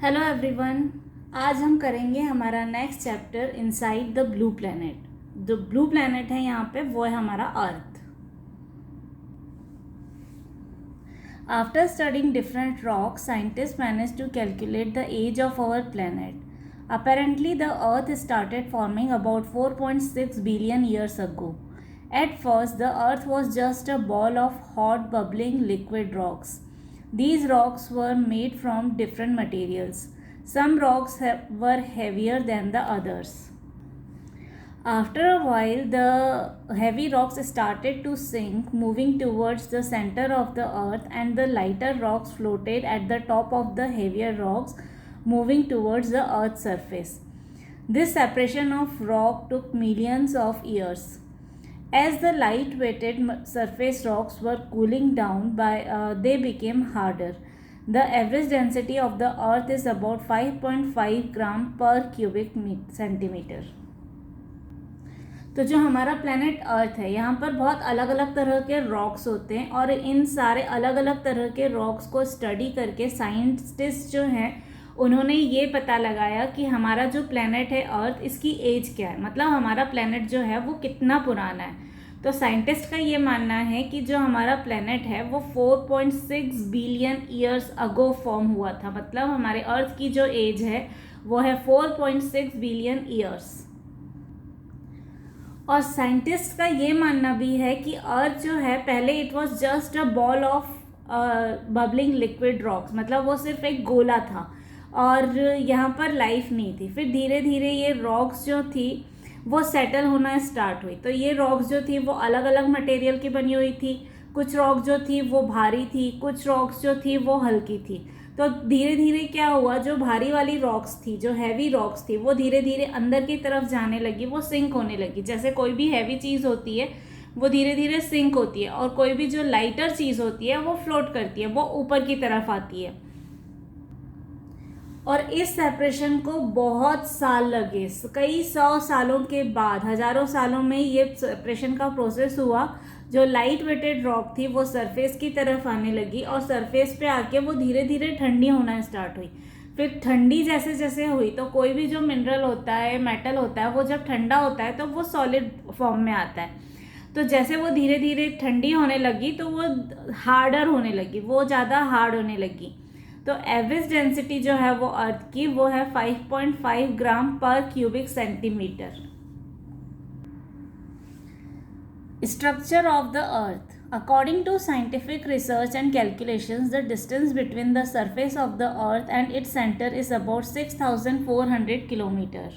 Hello everyone. आज हम करेंगे हमारा next chapter inside the blue planet. जो ब्लू प्लैनेट है यहाँ पे वो है हमारा earth. After studying different rocks, scientist manage to calculate the age of our planet. Apparently, the Earth started forming about 4.6 billion years ago. At first, the Earth was just a ball of hot, bubbling liquid rocks. These rocks were made from different materials. Some rocks were heavier than the others. After a while, the heavy rocks started to sink, moving towards the center of the earth, and the lighter rocks floated at the top of the heavier rocks, moving towards the earth's surface. This separation of rock took millions of years. As the light-weighted surface rocks were cooling down, they became harder. The average density of the earth is about 5.5 gram per cubic centimeter. तो जो हमारा planet earth है, यहाँ पर बहुत अलग अलग तरह के रॉक्स होते हैं और इन सारे अलग अलग तरह के रॉक्स को स्टडी करके साइंटिस्ट जो हैं उन्होंने ये पता लगाया कि हमारा जो प्लैनेट है अर्थ, इसकी एज क्या है, मतलब हमारा प्लैनेट जो है वो कितना पुराना है. तो साइंटिस्ट का ये मानना है कि जो हमारा प्लैनेट है वो 4.6 बिलियन ईयर्स अगो फॉर्म हुआ था. मतलब हमारे अर्थ की जो एज है वो है 4.6 बिलियन ईयर्स. और साइंटिस्ट का ये मानना भी है कि अर्थ जो है पहले it was just a ball of bubbling liquid rocks, मतलब वो सिर्फ एक गोला था और यहाँ पर लाइफ नहीं थी. फिर धीरे धीरे ये रॉक्स जो थी वो सेटल होना स्टार्ट हुई. तो ये रॉक्स जो थी वो अलग अलग मटेरियल की बनी हुई थी. कुछ रॉक जो थी वो भारी थी, कुछ रॉक्स जो थी वो हल्की थी. तो धीरे धीरे क्या हुआ, जो भारी वाली रॉक्स थी, जो हैवी रॉक्स थी, वो धीरे धीरे अंदर की तरफ जाने लगी, वो सिंक होने लगी. जैसे कोई भी हैवी चीज़ होती है वो धीरे धीरे सिंक होती है और कोई भी जो लाइटर चीज़ होती है वो फ्लोट करती है, वो ऊपर की तरफ आती है. और इस सेपरेशन को बहुत साल लगे. कई 100 सालों के बाद, हजारों सालों में ये सेपरेशन का प्रोसेस हुआ. जो लाइट वेटेड रॉक थी वो सरफेस की तरफ आने लगी और सरफेस पे आके वो धीरे धीरे ठंडी होना स्टार्ट हुई. फिर ठंडी जैसे जैसे हुई तो कोई भी जो मिनरल होता है, मेटल होता है, वो जब ठंडा होता है तो वो सॉलिड फॉर्म में आता है. तो जैसे वो धीरे धीरे ठंडी होने लगी तो वो हार्डर होने लगी, वो ज़्यादा हार्ड होने लगी. तो एवरेज डेंसिटी जो है वो अर्थ की वो है 5.5 ग्राम पर cubic centimetre. Structure of the Earth. According to scientific research and calculations, the distance between the surface of the Earth and its center is about 6,400 km.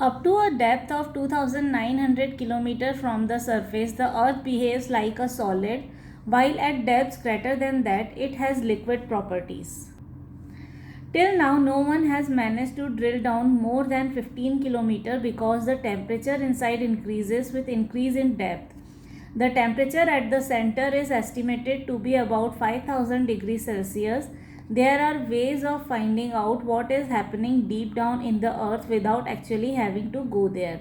Up to a depth of 2,900 km from the surface, the Earth behaves like a solid, while at depths greater than that, it has liquid properties. Till now, no one has managed to drill down more than 15 km because the temperature inside increases with increase in depth. The temperature at the center is estimated to be about 5,000 degrees Celsius. There are ways of finding out what is happening deep down in the earth without actually having to go there.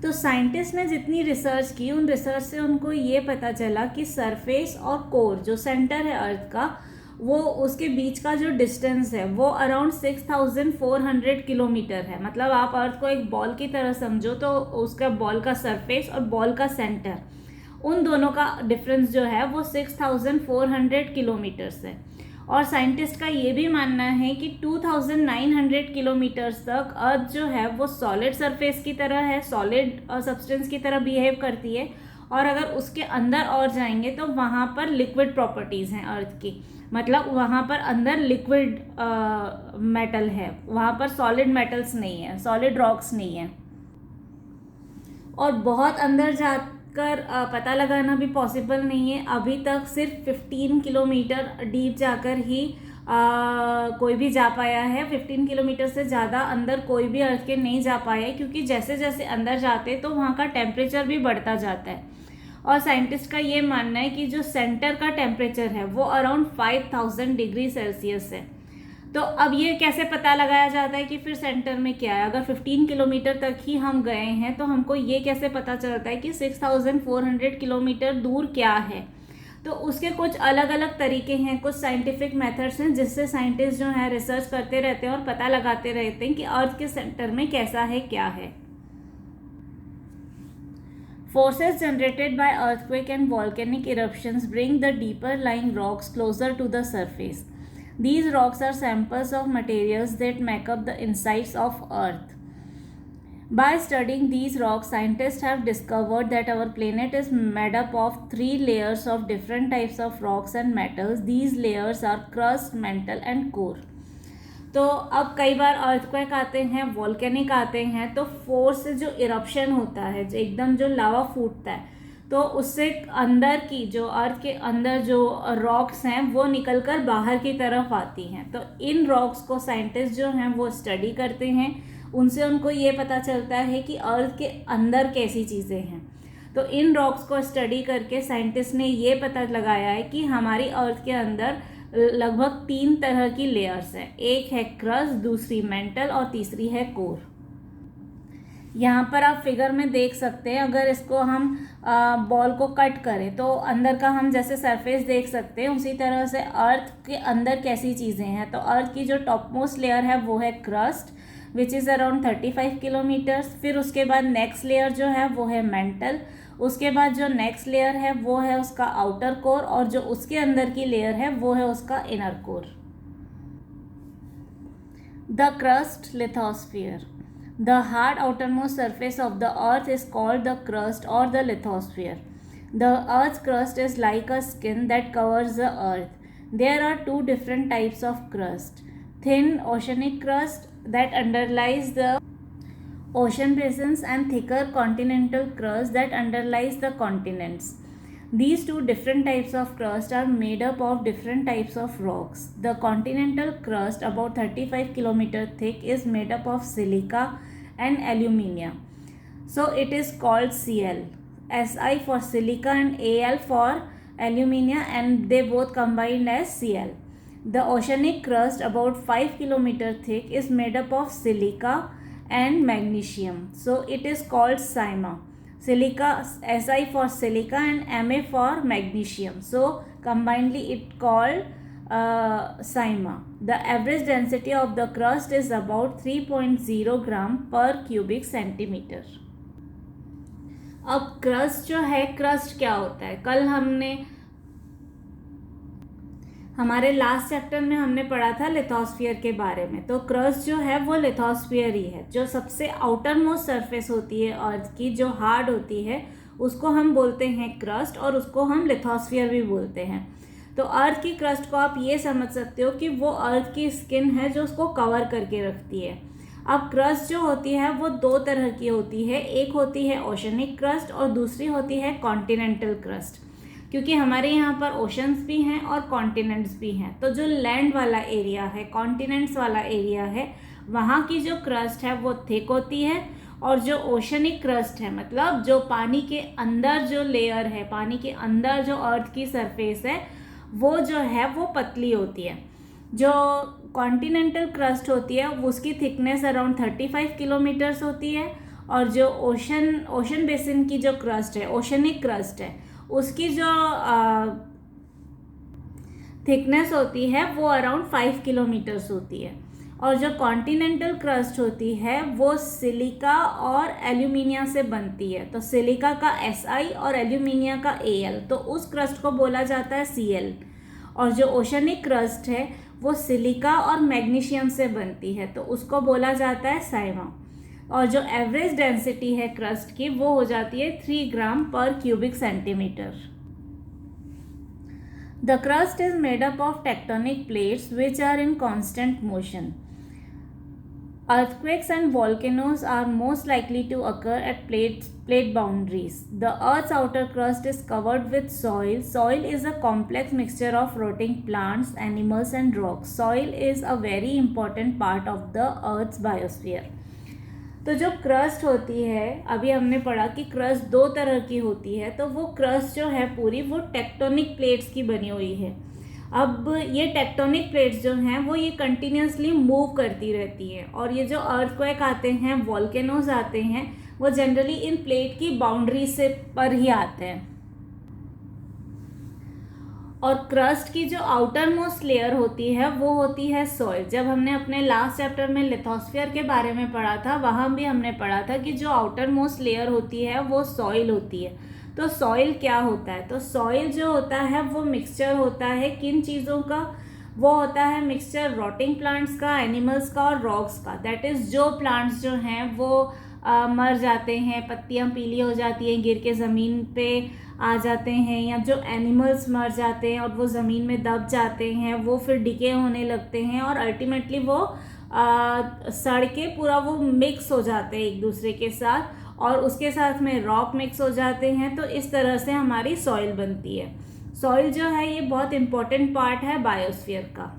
तो scientist ने जितनी research की, उन research से उनको ये पता चला कि सरफेस और कोर, जो सेंटर है अर्थ का, वो उसके बीच का जो डिस्टेंस है वो अराउंड 6,400 किलोमीटर है. मतलब आप अर्थ को एक बॉल की तरह समझो तो उसका बॉल का सरफेस और बॉल का सेंटर, उन दोनों का डिफरेंस जो है वो 6,400 किलोमीटर्स है. और साइंटिस्ट का ये भी मानना है कि 2,900 किलोमीटर्स तक अर्थ जो है वो सॉलिड सरफेस की तरह है, सॉलिड सब्सटेंस की तरह बिहेव करती है. और अगर उसके अंदर और जाएंगे तो वहाँ पर लिक्विड प्रॉपर्टीज़ हैं अर्थ की, मतलब वहाँ पर अंदर लिक्विड मेटल है, वहाँ पर सॉलिड मेटल्स नहीं है, सॉलिड रॉक्स नहीं है. और बहुत अंदर जाकर पता लगाना भी पॉसिबल नहीं है. अभी तक सिर्फ 15 किलोमीटर डीप जाकर ही कोई भी जा पाया है. 15 किलोमीटर से ज़्यादा अंदर कोई भी अर्थ के नहीं जा पाया है, क्योंकि जैसे जैसे अंदर जाते तो वहाँ का टेम्परेचर भी बढ़ता जाता है. और साइंटिस्ट का ये मानना है कि जो सेंटर का टेम्परेचर है वो अराउंड 5,000 डिग्री सेल्सियस है. तो अब ये कैसे पता लगाया जाता है कि फिर सेंटर में क्या है. अगर 15 किलोमीटर तक ही हम गए हैं तो हमको ये कैसे पता चलता है कि 6,400 किलोमीटर दूर क्या है. तो उसके कुछ अलग अलग तरीके हैं, कुछ साइंटिफिक मेथड्स हैं जिससे साइंटिस्ट जो है रिसर्च करते रहते हैं और पता लगाते रहते हैं कि अर्थ के सेंटर में कैसा है, क्या है। Forces generated by earthquake and volcanic eruptions bring the deeper lying rocks closer to the surface. These rocks are samples of materials that make up the insides of Earth. By studying these rocks, scientists have discovered that our planet is made up of 3 layers of different types of rocks and metals. These layers are crust, mantle and core. तो अब कई बार earthquake आते हैं, volcanic आते हैं, तो force से जो इरप्शन होता है, जो एकदम जो लावा फूटता है, तो उससे अंदर की जो अर्थ के अंदर जो रॉक्स हैं वो निकलकर बाहर की तरफ आती हैं। तो इन रॉक्स को साइंटिस्ट जो हैं वो स्टडी करते हैं, उनसे उनको ये पता चलता है कि अर्थ के अंदर कैसी चीज़ें हैं। तो इन रॉक्स को स्टडी करके साइंटिस्ट ने ये पता लगाया है कि हमारी अर्थ के अंदर लगभग 3 तरह की लेयर्स हैं। एक है क्रस्ट, दूसरी मेंटल और तीसरी है कोर। यहाँ पर आप फिगर में देख सकते हैं, अगर इसको हम बॉल को कट करें तो अंदर का हम जैसे सरफेस देख सकते हैं, उसी तरह से अर्थ के अंदर कैसी चीज़ें हैं। तो अर्थ की जो टॉप मोस्ट लेयर है वो है crust, which is around 35 kilometres. फिर उसके बाद नेक्स्ट लेयर जो है वो है मेंटल। उसके बाद जो नेक्स्ट लेयर है वो है उसका आउटर कोर, और जो उसके अंदर की लेयर है वो है उसका inner core. The crust lithosphere. The hard outermost surface of the earth is called the crust or the lithosphere. The earth's crust is like a skin that covers the earth. There are 2 different types of crust. Thin oceanic crust that underlies the ocean basins and thicker continental crust that underlies the continents. These 2 different types of crust are made up of different types of rocks. The continental crust, about 35 km thick, is made up of silica and alumina. So it is called Cl. Si for silica and Al for alumina, and they both combined as Cl. The oceanic crust, about 5 km thick, is made up of silica and magnesium. So it is called Sima. Silica, Si for silica and Ma for magnesium. So combinedly it called Sima. The average density of the crust is about 3.0 gram per cubic centimeter. अब crust जो है, crust क्या होता है? कल हमने हमारे last chapter में हमने पढ़ा था लिथोस्फीयर के बारे में। तो क्रस्ट जो है वो लिथोस्फीयर ही है। जो सबसे आउटर मोस्ट सरफेस होती है अर्थ की, जो हार्ड होती है, उसको हम बोलते हैं क्रस्ट, और उसको हम लिथोस्फीयर भी बोलते हैं। तो अर्थ की क्रस्ट को आप ये समझ सकते हो कि वो अर्थ की स्किन है जो उसको कवर करके रखती है। अब क्रस्ट जो होती है वो 2 तरह की होती है। एक होती है ओशनिक क्रस्ट और दूसरी होती है कॉन्टिनेंटल क्रस्ट। क्योंकि हमारे यहाँ पर ओशंस भी हैं और कॉन्टिनेंट्स भी हैं, तो जो लैंड वाला एरिया है, कॉन्टिनेंट्स वाला एरिया है, वहाँ की जो क्रस्ट है वो थिक होती है, और जो ओशनिक क्रस्ट है, मतलब जो पानी के अंदर जो लेयर है, पानी के अंदर जो अर्थ की सरफेस है, वो जो है वो पतली होती है। जो कॉन्टिनेंटल क्रस्ट होती है उसकी थिकनेस अराउंड 35 किलोमीटर्स होती है, और जो ओशन बेसिन की जो क्रस्ट है, ओशनिक क्रस्ट है, उसकी जो थिकनेस होती है वो अराउंड 5 किलोमीटर्स होती है। और जो कॉन्टिनेंटल क्रस्ट होती है वो सिलिका और एल्यूमिनिया से बनती है। तो सिलिका का Si और एल्यूमिनिया का Al, तो उस क्रस्ट को बोला जाता है Cl। और जो ओशनिक क्रस्ट है वो सिलिका और मैग्नीशियम से बनती है, तो उसको बोला जाता है साइमा। और जो एवरेज डेंसिटी है क्रस्ट की वो हो जाती है 3 ग्राम पर cubic centimetre. The crust is made up of tectonic plates which are in constant motion. Earthquakes and volcanoes are most likely to occur at plate boundaries. The Earth's outer crust is covered with soil. Soil is a complex mixture of rotting plants, animals, and rocks. Soil is a very important part of the Earth's biosphere. तो जो crust होती है, अभी हमने पढ़ा कि crust 2 तरह की होती है। तो वो क्रस्ट जो है पूरी वो टेक्टोनिक प्लेट्स की बनी हुई है। अब ये टेक्टोनिक प्लेट्स जो हैं वो ये कंटिन्यूसली मूव करती रहती हैं, और ये जो अर्थक्वेक आते हैं, वॉल्केनोज आते हैं, वो जनरली इन प्लेट की बाउंड्री से पर ही आते हैं। और क्रस्ट की जो आउटर मोस्ट लेयर होती है वो होती है सॉइल। जब हमने अपने लास्ट चैप्टर में लिथोस्फीयर के बारे में पढ़ा था, वहाँ भी हमने पढ़ा था कि जो आउटर मोस्ट लेयर होती है वो सॉइल होती है। तो सॉइल क्या होता है? तो सॉइल जो होता है वो मिक्सचर होता है किन चीज़ों का? वो होता है मिक्सचर रॉटिंग प्लांट्स का, एनिमल्स का और रॉक्स का। दैट इज़ जो प्लांट्स जो हैं वो मर जाते हैं, पत्तियां पीली हो जाती हैं, गिर के ज़मीन पे आ जाते हैं, या जो एनिमल्स मर जाते हैं और वो ज़मीन में दब जाते हैं, वो फिर डिके होने लगते हैं और अल्टीमेटली वो सड़ के पूरा वो मिक्स हो जाते हैं एक दूसरे के साथ, और उसके साथ में रॉक मिक्स हो जाते हैं। तो इस तरह से हमारी सॉइल बनती है। सॉइल जो है ये बहुत इंपॉर्टेंट पार्ट है बायोस्फीयर का।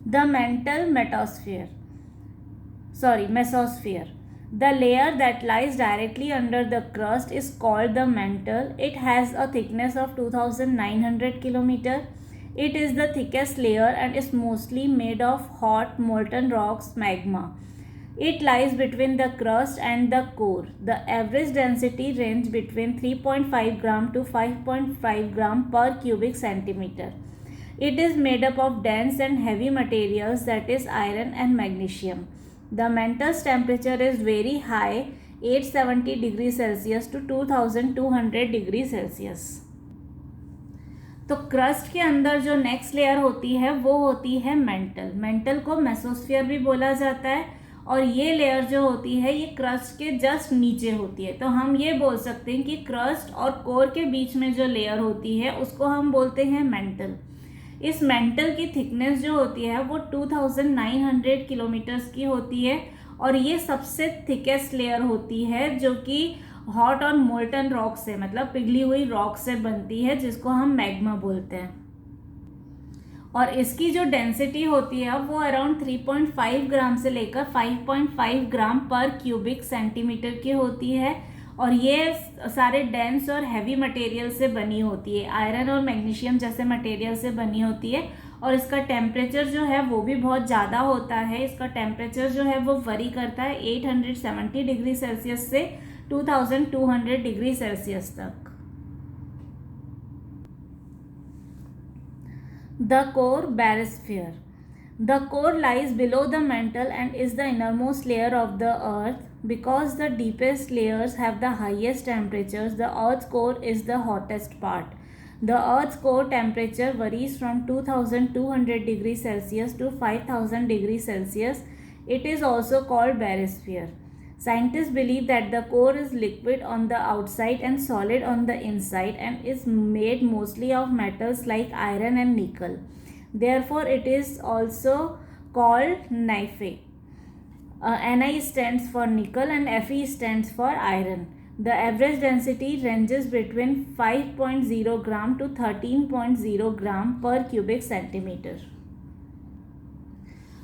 The mesosphere. The layer that lies directly under the crust is called the mantle. It has a thickness of 2,900 km. It is the thickest layer and is mostly made of hot molten rocks, magma. It lies between the crust and the core. The average density range between 3.5 gram to 5.5 gram per cubic centimeter. It is made up of dense and heavy materials, that is iron and magnesium. The mantle's temperature is very high, 870 degrees Celsius to 2200 degrees Celsius. तो crust के अंदर जो next layer होती है वो होती है mental. Mental को मेसोस्फीयर भी बोला जाता है, और ये लेयर जो होती है ये क्रस्ट के जस्ट नीचे होती है। तो हम ये बोल सकते हैं कि क्रस्ट और कोर के बीच में जो लेयर होती है उसको हम बोलते हैं मेंटल। इस मेंटल की थिकनेस जो होती है वो 2900 किलोमीटर्स की होती है, और ये सबसे थिकेस्ट लेयर होती है जो कि हॉट और मोल्टन रॉक से, मतलब पिघली हुई रॉक से बनती है, जिसको हम मैग्मा बोलते हैं। और इसकी जो डेंसिटी होती है वो अराउंड 3.5 ग्राम से लेकर 5.5 ग्राम पर क्यूबिक सेंटीमीटर की होती है, और ये सारे डेंस और हैवी मटेरियल से बनी होती है, आयरन और मैग्नीशियम जैसे मटेरियल से बनी होती है। और इसका टेम्परेचर जो है वो भी बहुत ज़्यादा होता है। इसका टेम्परेचर जो है वो वरी करता है 870 डिग्री सेल्सियस से 2200 डिग्री सेल्सियस तक। The core, barosphere. The core lies below the mantle and is the innermost layer of the earth. Because the deepest layers have the highest temperatures, the earth's core is the hottest part. The earth's core temperature varies from 2200 degrees Celsius to 5000 degrees Celsius. It is also called barosphere. Scientists believe that the core is liquid on the outside and solid on the inside, and is made mostly of metals like iron and nickel. Therefore, it is also called Ni. Ni stands for nickel and Fe stands for iron. The average density ranges between 5.0 gram to 13.0 gram per cubic centimeter.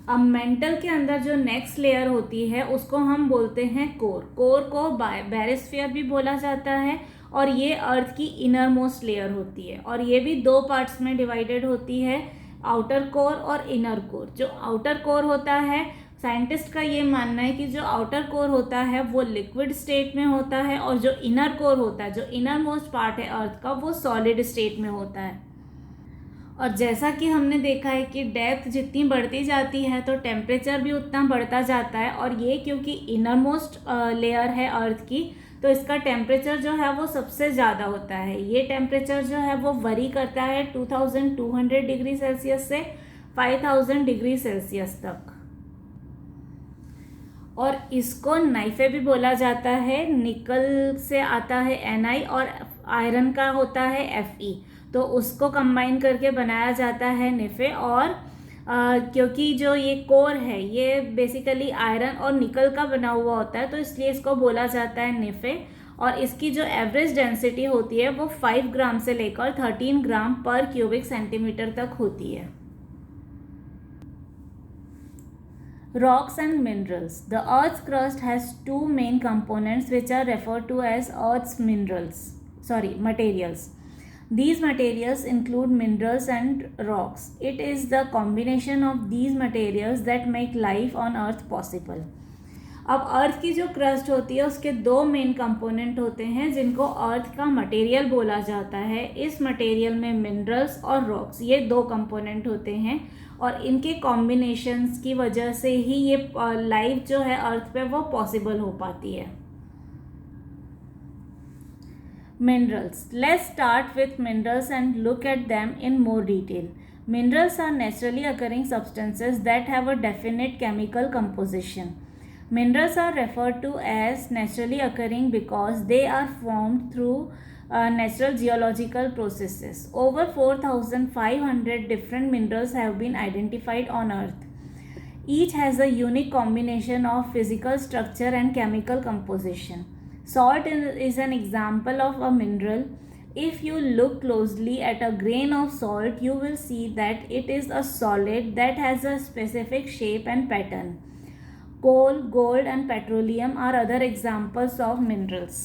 अब mental के अंदर जो next layer होती है उसको हम बोलते हैं कोर। कोर को बैरोस्फीयर भी बोला जाता है, और ये अर्थ की इनर मोस्ट लेयर होती है, और ये भी दो पार्ट्स में डिवाइडेड होती है, आउटर कोर और इनर कोर। जो आउटर कोर होता है, साइंटिस्ट का ये मानना है कि जो आउटर कोर होता है वो लिक्विड स्टेट में होता है, और जो इनर कोर होता है, जो इनर मोस्ट पार्ट है अर्थ का, वो सॉलिड स्टेट में होता है। और जैसा कि हमने देखा है कि डेप्थ जितनी बढ़ती जाती है तो टेम्परेचर भी उतना बढ़ता जाता है, और ये क्योंकि इनर मोस्ट लेयर है अर्थ की, तो इसका टेम्परेचर जो है वो सबसे ज़्यादा होता है। ये टेम्परेचर जो है वो वरी करता है 2200 डिग्री सेल्सियस से 5000 डिग्री सेल्सियस तक। और इसको नाइफे भी बोला जाता है। निकल से आता है Ni और आयरन का होता है Fe, तो उसको कंबाइन करके बनाया जाता है निफे। और क्योंकि जो ये कोर है ये बेसिकली आयरन और निकल का बना हुआ होता है, तो इसलिए इसको बोला जाता है निफे। और इसकी जो एवरेज डेंसिटी होती है वो 5 ग्राम से लेकर 13 ग्राम पर क्यूबिक सेंटीमीटर तक होती है। Rocks and minerals. The Earth's crust has two main components which are referred to as Earth's materials. These materials include minerals and rocks. It is the combination of these materials that make life on Earth possible. अब अर्थ की जो crust होती है उसके दो main component होते हैं जिनको अर्थ का मटेरियल बोला जाता है। इस मटेरियल में मिनरल्स और रॉक्स, ये दो कंपोनेंट होते हैं और इनके कॉम्बिनेशंस की वजह से ही ये लाइफ जो है अर्थ पे वो पॉसिबल हो पाती है। Minerals. Let's start with minerals and look at them in more detail. Minerals are naturally occurring substances that have a definite chemical composition. Minerals are referred to as naturally occurring because they are formed through natural geological processes. Over 4,500 different minerals have been identified on Earth. Each has a unique combination of physical structure and chemical composition. Salt is an example of a mineral. If you look closely at a grain of salt, you will see that it is a solid that has a specific shape and pattern. Coal, gold and petroleum are other examples of minerals.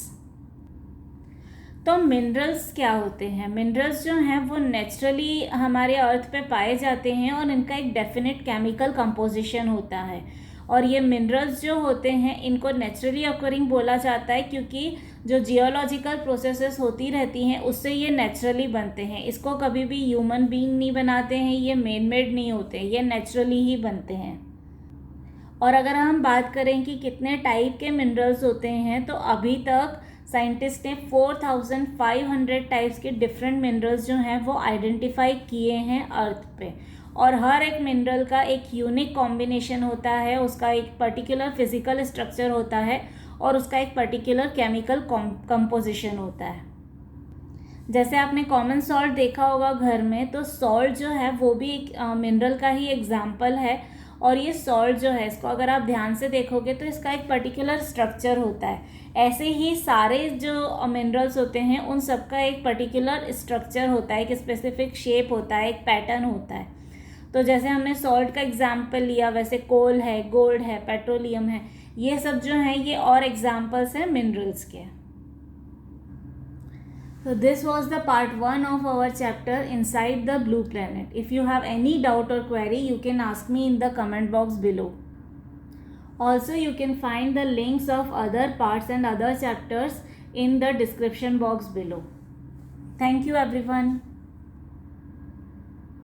तो minerals क्या होते हैं? Minerals जो हैं वो naturally हमारे अर्थ पे पाए जाते हैं और इनका एक डेफिनेट केमिकल कंपोजिशन होता है। और ये मिनरल्स जो होते हैं इनको नेचुरली अकरिंग बोला जाता है क्योंकि जो जियोलॉजिकल प्रोसेसेस होती रहती हैं उससे ये नेचुरली बनते हैं। इसको कभी भी ह्यूमन बीइंग नहीं बनाते हैं, ये मैन मेड नहीं होते, ये नेचुरली ही बनते हैं। और अगर हम बात करें कि कितने टाइप के मिनरल्स होते हैं तो अभी तक साइंटिस्ट ने 4,500 टाइप्स के डिफरेंट मिनरल्स जो हैं वो आइडेंटिफाई किए हैं अर्थ पे। और हर एक मिनरल का एक यूनिक कॉम्बिनेशन होता है, उसका एक पर्टिकुलर फिजिकल स्ट्रक्चर होता है और उसका एक पर्टिकुलर केमिकल कंपोजिशन होता है। जैसे आपने कॉमन सॉल्ट देखा होगा घर में, तो सॉल्ट जो है वो भी एक मिनरल का ही एग्जाम्पल है। और ये सॉल्ट जो है इसको अगर आप ध्यान से देखोगे तो इसका एक पर्टिकुलर स्ट्रक्चर होता है। ऐसे ही सारे जो मिनरल्स होते हैं उन सबका एक पर्टिकुलर स्ट्रक्चर होता है, एक स्पेसिफिक शेप होता है, एक पैटर्न होता है। तो जैसे हमने सॉल्ट का एग्जाम्पल लिया, वैसे कोल है, गोल्ड है, पेट्रोलियम है, ये सब जो हैं ये और एग्जाम्पल्स हैं मिनरल्स के। So this was the part 1 of our chapter Inside the Blue Planet. If you have any doubt or query, you can ask me in the comment box below. Also, you can find the links of other parts and other chapters in the description box below. Thank you everyone.